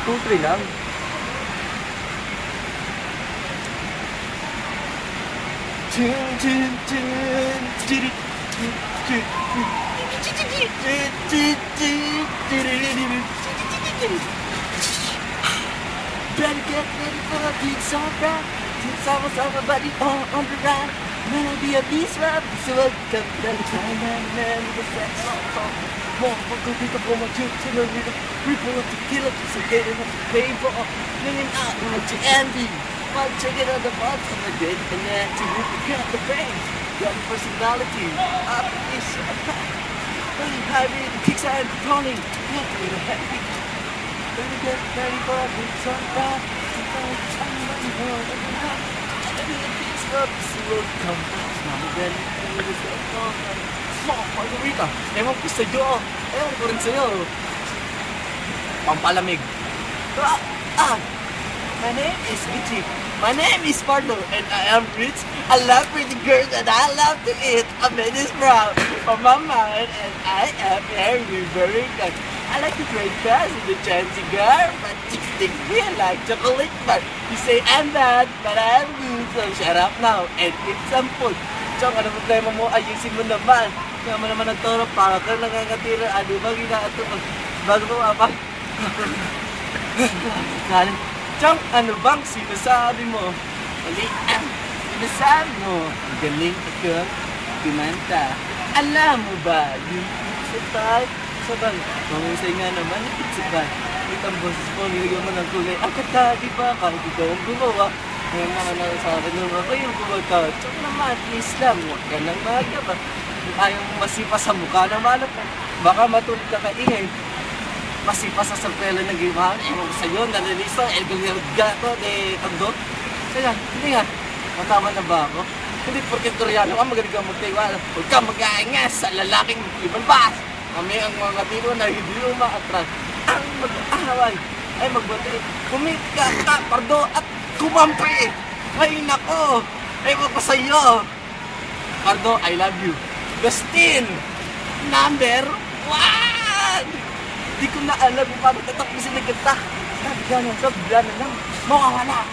2, 3 lang. Better get ready for a beat song rap. Since I was on my body on the ride. Man, I'll be a beast rap. So welcome to the time, man. The sex song. Motherfucker, pick up on my chips and a little ripple of tequila. So get it up the paper. Living out with your envy. While checking out the box on the dead and then to rip the cut the brain. Got personality. Up is a pack. Hybrid, kicks and toning. Not with a happy. Better get ready for a big song rap. Margarita, ewan ko sa'yo. Ewan ko rin sa'yo. Pampalamig. My name is Richie. My name is Pardo, and I am rich. I love pretty girls, and I love to eat. A man is proud for my mind, and I am very, very good. I like to trade fast with the chancy girl, but chicks think me like chocolate. But you say I'm bad, but I'm good, so shut up now and eat some food. Chong, ano problema mo? Ayusin mo naman. Kaya mo naman nagturo, para ka nangangatira. Ano ba ginaato? Bago mo apa? Chong, ano bang sinasabi mo? Mali ang sinasabi mo. Galing ikang kumanta. Alam mo ba, yung sabay, sabay, mangusay nga naman, sabay. Wait ang boses mo, nilagyan mo ng kulay. Ang kata, di ba? Kahit ikaw ang gumawa. Ngayon naman ako sa akin naman, kayong gumawa. Chong naman, please lang, huwag ka nang magyabang. Ayaw mo masipa sa mukha naman. Baka matulog ka kaingay. Masipa sa sarpela ng gimahan. Ewan ko sa'yo, nalilisa, elgong gato, de tandot. Kaya, hindi nga, matama na ba ako? Hindi porket Koreano ka, magaling kang magtiwala. Huwag kang mag-aangas sa lalaking ibalbas. Kami ang mga tiro na hindi umaatras. Ang mag-aaway ay magbati. Kumita ka, Pardo, at kumampi. Ay nako, ewan ko sa'yo. Pardo, I love you. Gustin, number 1. Di ko na alam kung paano tatapusin ng ganda. Sabi na lang, mawawala.